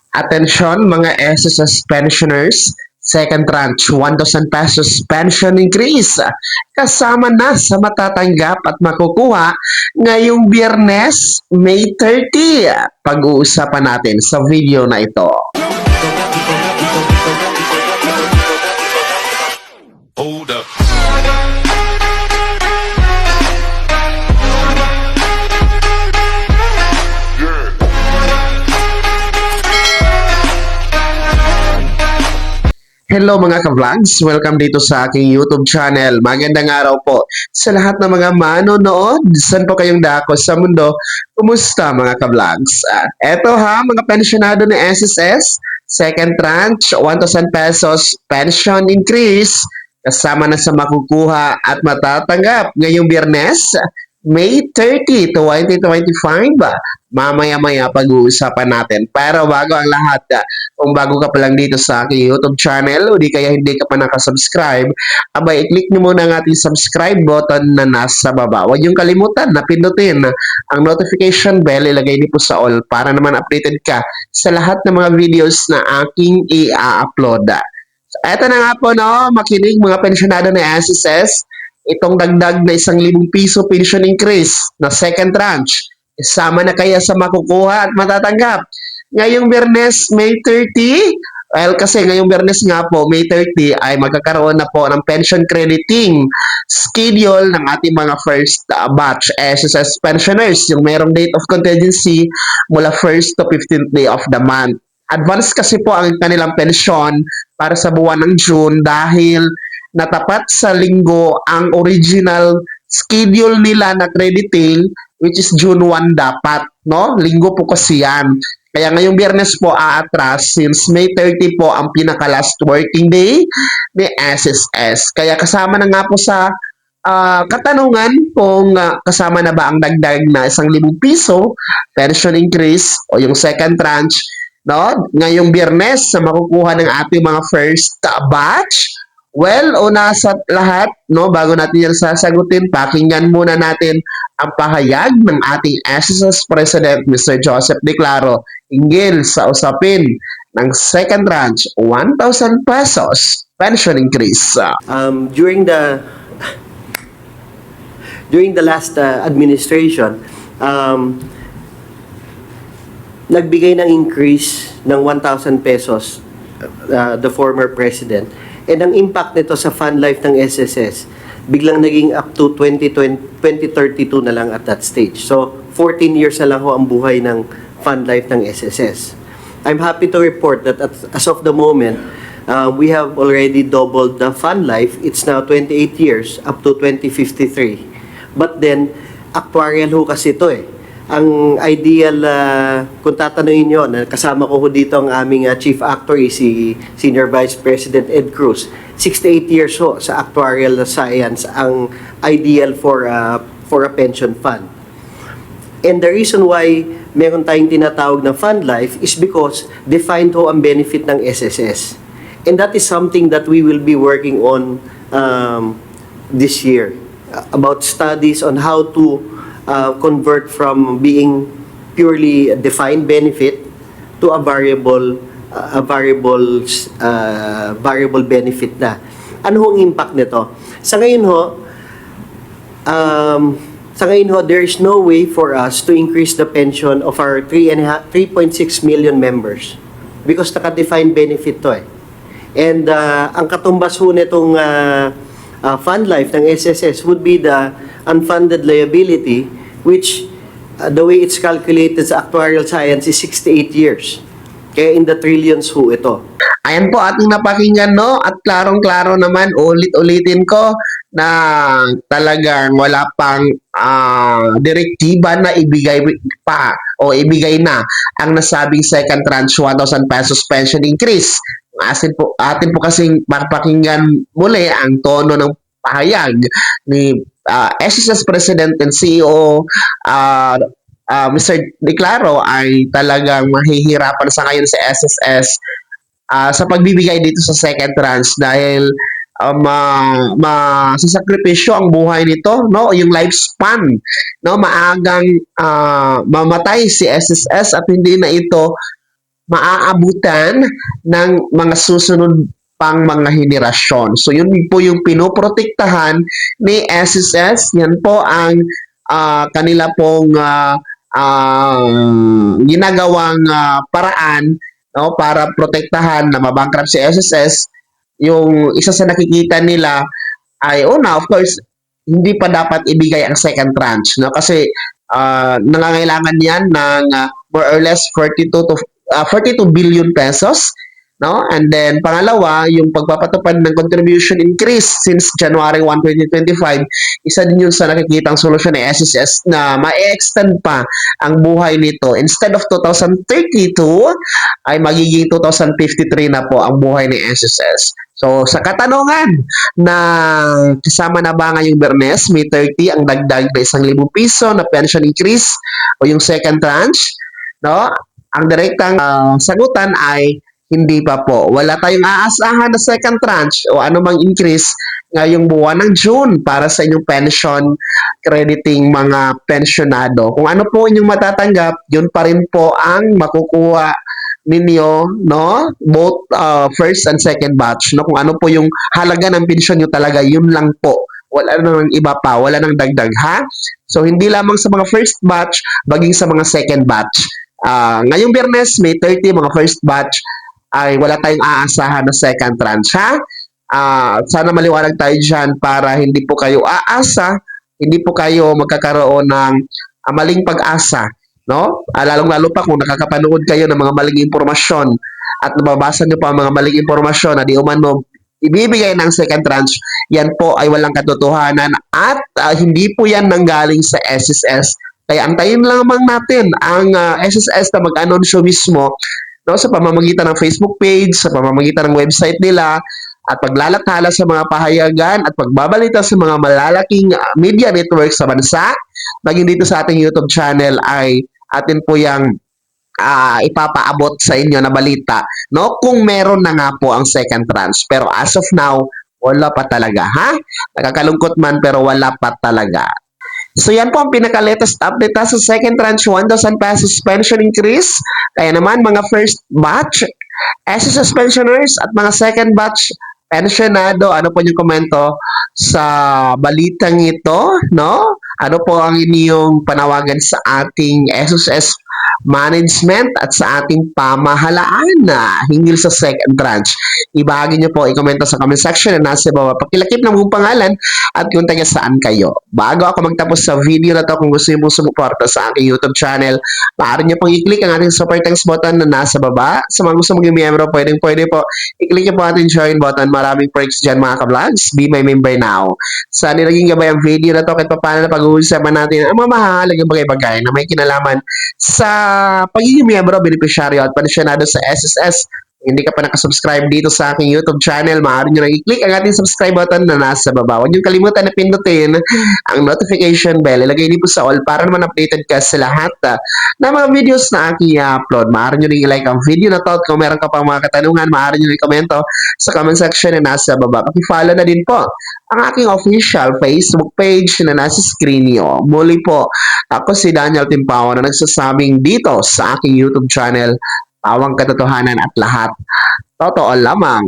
Atensyon mga SSS pensioners, second tranche 1,000 pesos pension increase kasama na sa matatanggap at makukuha ngayong Biyernes, May 30. Pag-uusapan natin sa video na ito. Hold up. Hello mga ka-vlogs! Welcome dito sa aking YouTube channel. Magandang araw po sa lahat ng mga manonood. Saan po kayong dako sa mundo? Kumusta mga ka-vlogs? Eto ha, mga pensionado ng SSS, second tranche, 1,000 pesos pension increase, kasama na sa makukuha at matatanggap ngayong Biyernes, May 30, 2025. Mamaya-maya pag-uusapan natin. Pero bago ang lahat, kung bago ka pa lang dito sa aking YouTube channel o di kaya hindi ka pa nakasubscribe, abay, i-click nyo muna ang ating subscribe button na nasa baba. Huwag yung kalimutan na pindutin ang notification bell, ilagay niyo po sa all para naman updated ka sa lahat ng mga videos na aking i-upload. So, eto na nga po, no, makinig mga pensionado ng SSS, itong dagdag na 1,000 piso pension increase na second tranche. Isama na kaya sa makukuha at matatanggap. Ngayong Biyernes, May 30, well, kasi ngayong Biyernes nga po, May 30, ay magkakaroon na po ng pension crediting schedule ng ating mga first batch SSS pensioners. Yung merong date of contingency mula 1st to 15th day of the month. Advance kasi po ang kanilang pensyon para sa buwan ng June dahil natapat sa linggo ang original schedule nila na crediting, which is June 1 dapat, no? Linggo po kasi yan. Kaya ngayong Biyernes po aatras since May 30 po ang pinaka last working day ni SSS. Kaya kasama na nga po sa katanungan kung kasama na ba ang dagdag na 1,000 piso pension increase o yung second tranche, no? Ngayong Biyernes na makukuha ng ating mga first batch. Well, una sa lahat, no, bago natin yan sasagutin, pakinggan muna natin ang pahayag ng ating SSS President, Mr. Joseph Declaro, hinggil sa usapin ng second tranche, 1,000 pesos pension increase. During the last administration, nagbigay ng increase ng 1,000 pesos the former president. And ang impact nito sa fund life ng SSS, biglang naging up to 2032 na lang at that stage. So, 14 years na lang ho ang buhay ng fund life ng SSS. I'm happy to report that as of the moment, we have already doubled the fund life. It's now 28 years up to 2053. But then, actuarial ho kasi ito eh. Ang ideal, kung tatanungin nyo, kasama ko dito ang aming chief actuary, si Senior Vice President Ed Cruz, 68 years ho sa actuarial science ang ideal for a pension fund. And the reason why meron tayong tinatawag na fund life is because defined ho ang benefit ng SSS. And that is something that we will be working on this year, about studies on how to convert from being purely a defined benefit to a variable benefit na. Ano hong impact nito? Sa ngayon ho, there is no way for us to increase the pension of our 3.6 million members because naka-defined benefit to eh. And ang katumbas ho nitong fund life ng SSS would be the unfunded liability, which the way it's calculated sa actuarial science is 68 years. Kaya in the trillions ho ito. Ayan po ating napakinggan, no? At klarong-klaro naman, ulit-ulitin ko na talagang wala pang direktiba na ibigay pa o ibigay na ang nasabing second tranche 1,000 pesos pension increase. Atin po kasing papakinggan muli ang tono ng pahayag ni SSS President and CEO Mr. Declaro ay talagang mahihirapan sa ngayon sa SSS sa pagbibigay dito sa second tranche dahil masasakripisyo ang buhay nito, no? Yung lifespan, no? Maagang mamatay si SSS at hindi na ito maaabutan ng mga susunod pang mga henerasyon. So yun po yung pinoprotektahan ni SSS. Yan po ang kanila pong ginagawang paraan, no, para protektahan na mabankrupt si SSS. Yung isa sa nakikita nila ay una, of course, hindi pa dapat ibigay ang second tranche, no, kasi nangangailangan yan ng more or less 42 billion pesos, no? And then pangalawa, yung pagpapatupad ng contribution increase since January 1, 2025, isa din yun sa nakikitang solusyon ng SSS na ma-extend pa ang buhay nito. Instead of 2032, ay magiging 2053 na po ang buhay ni SSS. So, sa katanungan na kasama na ba ngayong Bernes, May 30, ang dagdag na 1,000 piso na pension increase o yung second tranche, no? Ang direktang sagutan ay hindi pa po. Wala tayong aasahan na second tranche o anumang increase ngayong buwan ng June para sa inyong pension crediting mga pensionado. Kung ano po inyong matatanggap, yun pa rin po ang makukuha ninyo, no? Both first and second batch, no? Kung ano po yung halaga ng pensyon nyo talaga, yun lang po. Wala nang iba pa, wala nang dagdag, ha? So, hindi lamang sa mga first batch, baging sa mga second batch. Ngayong Biyernes, May 30, mga first batch, ay wala tayong aasahan na second tranche, ha? Sana maliwanag tayo dyan para hindi po kayo aasa, hindi po kayo magkakaroon ng maling pag-asa, no? Lalong-lalo pa kung nakakapanood kayo ng mga maling impormasyon at nababasa nyo pa ang mga maling impormasyon na di umano ibibigay ng second tranche, yan po ay walang katotohanan at hindi po yan nanggaling sa SSS. Kaya antayin lamang natin ang SSS na mag-anunsyo mismo, no, sa pamamagitan ng Facebook page, sa pamamagitan ng website nila, at paglalathala sa mga pahayagan at pagbabalita sa mga malalaking media network sa bansa, maging dito sa ating YouTube channel ay atin po yung ipapaabot sa inyo na balita, no, kung meron na nga po ang second tranche. Pero as of now, wala pa talaga, ha? Nakakalungkot man pero wala pa talaga. So yan po ang pinaka-latest update sa second tranche 1,000 pesos pension increase. Kaya naman mga first batch SSS pensioners at mga second batch pensionado, ano po yung komento sa balitang ito, no? Ano po ang inyong panawagan sa ating SSS management at sa ating pamahalaan na hinggil sa second tranche? Ibahagi nyo po, i-komento sa comment section na nasa baba. Pakilakip ng buong pangalan at kung taga saan kayo. Bago ako magtapos sa video na to, kung gusto nyo pong sumuporta sa aking YouTube channel, maaari nyo pong i-click ang ating super thanks button na nasa baba. Sa mga gusto maging miyembro, pwede po i-click nyo po ating join button. Maraming perks dyan mga ka-vlogs. Be my member now. Sana naging gabay ang video na to kahit paano na pag-uusapan natin ang mga mahalagang bagay-bagay na may kinalaman sa pagiging miyembro, beneficiaryo at pensionado sa SSS. Hindi ka pa nakasubscribe dito sa aking YouTube channel, maaari nyo lang i-click ang ating subscribe button na nasa baba. Huwag nyo kalimutan na pindutin ang notification bell. Ilagay din po sa all para naman updated ka sa lahat na mga videos na aking i-upload. Maaari nyo rin i-like ang video na to at kung meron ka pang mga katanungan, maaari nyo rin i-komento sa comment section na nasa baba. Paki-follow na din po ang aking official Facebook page na nasa screen nyo. Muli po, ako si Daniel Timpao na nagsasabing dito sa aking YouTube channel, pawang katotohanan at lahat totoo lamang.